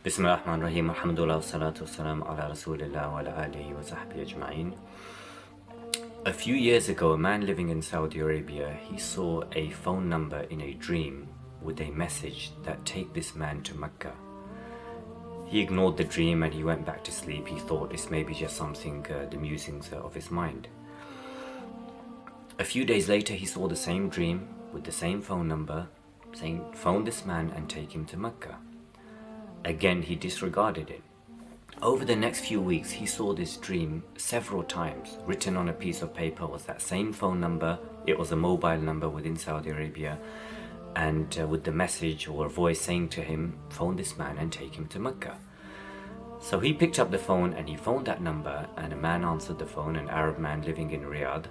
Bismillahirrahmanirrahim. Alhamdulillah wa salatu wassalam ala rasulillah wa ala alihi wa sahbihi ajma'in. A few years ago, a man living in Saudi Arabia, he saw a phone number in a dream with a message that take this man to Mecca. He ignored the dream and he went back to sleep. He thought this may be just something, the musings of his mind. A few days later, he saw the same dream with the same phone number saying, phone this man and take him to Mecca. Again, he disregarded it. Over the next few weeks, he saw this dream several times. Written on a piece of paper was that same phone number. It was a mobile number within Saudi Arabia, and with the message or a voice saying to him, phone this man and take him to Mecca. So he picked up the phone and he phoned that number, and a man answered the phone, an Arab man living in Riyadh.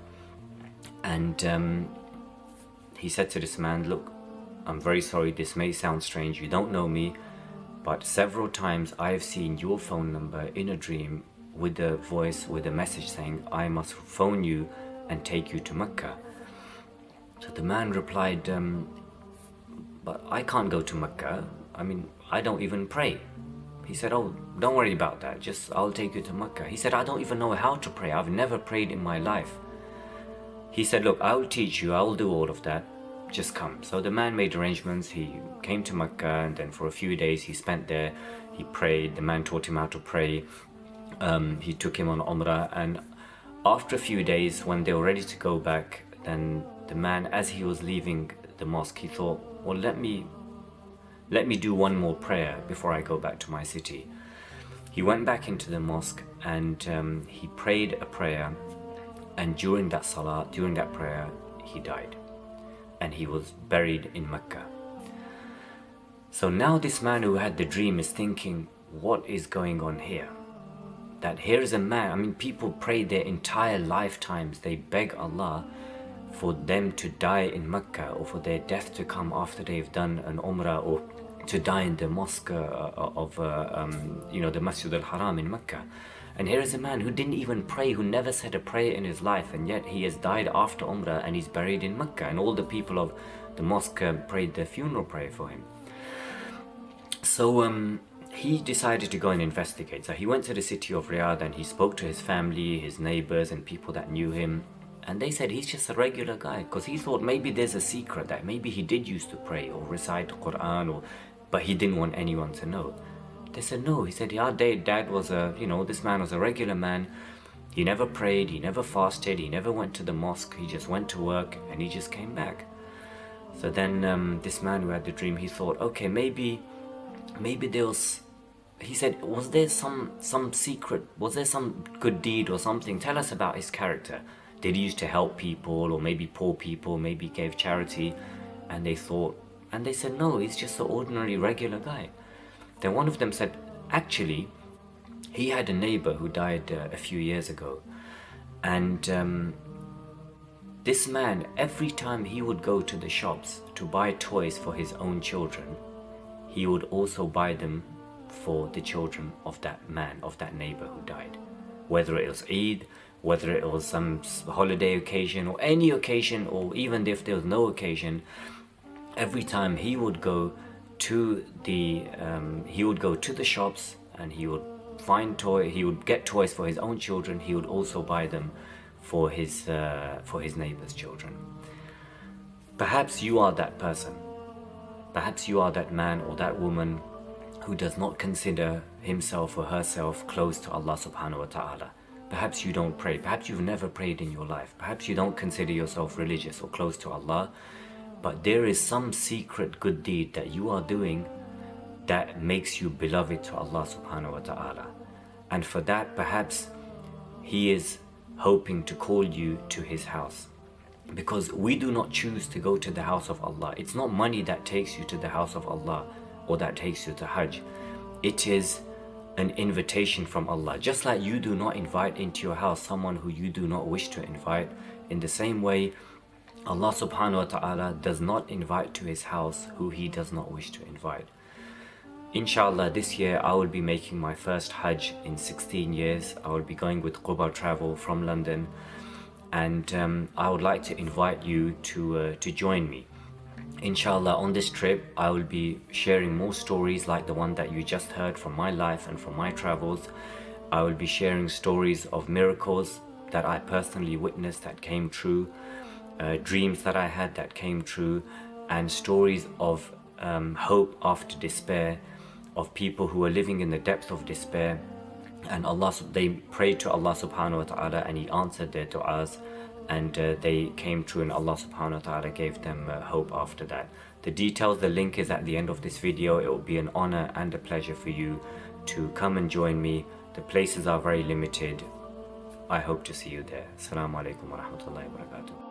And he said to this man, look, I'm very sorry, this may sound strange, you don't know me, but several times I have seen your phone number in a dream with a voice, with a message saying, I must phone you and take you to Mecca. So the man replied, but I can't go to Mecca. I mean, I don't even pray. He said, oh, don't worry about that. Just, I'll take you to Mecca. He said, I don't even know how to pray. I've never prayed in my life. He said, look, I'll teach you. I'll do all of that. Just come. So the man made arrangements. He came to Mecca, and then for a few days he spent there. He prayed. The man taught him how to pray. He took him on Umrah, and after a few days, when they were ready to go back, then the man, as he was leaving the mosque, he thought, well, let me do one more prayer before I go back to my city. He went back into the mosque and he prayed a prayer, and during that salah, during that prayer, he died. And he was buried in Mecca. So now this man who had the dream is thinking, what is going on here? That here is a man, I mean, people pray their entire lifetimes, they beg Allah for them to die in Mecca, or for their death to come after they've done an Umrah, or to die in the mosque of the Masjid al-Haram in Mecca. And here is a man who didn't even pray, who never said a prayer in his life, and yet he has died after Umrah and he's buried in Mecca, and all the people of the mosque prayed their funeral prayer for him. So he decided to go and investigate. So he went to the city of Riyadh and he spoke to his family, his neighbors and people that knew him, and they said he's just a regular guy, because he thought maybe there's a secret, that maybe he did used to pray or recite the Quran, but he didn't want anyone to know. They said no. He said, yeah, dad was this man was a regular man. He never prayed, he never fasted, he never went to the mosque, he just went to work and he just came back. So then this man who had the dream, he thought, okay, maybe there was, he said, was there some secret, was there some good deed or something? Tell us about his character. Did he used to help people, or maybe poor people, maybe gave charity? And they said, no, he's just an ordinary regular guy. Then one of them said, actually, he had a neighbor who died a few years ago. And this man, every time he would go to the shops to buy toys for his own children, he would also buy them for the children of that man, of that neighbor who died. Whether it was Eid, whether it was some holiday occasion, or any occasion, or even if there was no occasion, every time he would go to the shops and he would get toys for his own children. He would also buy them for his neighbor's children. Perhaps you are that person. Perhaps you are that man or that woman who does not consider himself or herself close to Allah subhanahu wa ta'ala. Perhaps you don't pray. Perhaps you've never prayed in your life. Perhaps you don't consider yourself religious or close to Allah. But there is some secret good deed that you are doing that makes you beloved to Allah subhanahu wa ta'ala. And for that, perhaps He is hoping to call you to His house. Because we do not choose to go to the house of Allah. It's not money that takes you to the house of Allah or that takes you to Hajj. It is an invitation from Allah. Just like you do not invite into your house someone who you do not wish to invite, in the same way, Allah subhanahu wa ta'ala does not invite to His house who He does not wish to invite. Inshallah, this year I will be making my first Hajj in 16 years. I will be going with Quba travel from London, and I would like to invite you to join me. Inshallah, on this trip, I will be sharing more stories like the one that you just heard from my life and from my travels. I will be sharing stories of miracles that I personally witnessed that came true, dreams that I had that came true, and stories of hope after despair, of people who are living in the depths of despair, and they prayed to Allah subhanahu wa ta'ala and He answered their du'as, and they came true, and Allah subhanahu wa ta'ala gave them hope after that. The details, the link is at the end of this video. It will be an honor and a pleasure for you to come and join me. The places are very limited. I hope to see you there. Assalamu alaikum wa rahmatullahi wa barakatuh.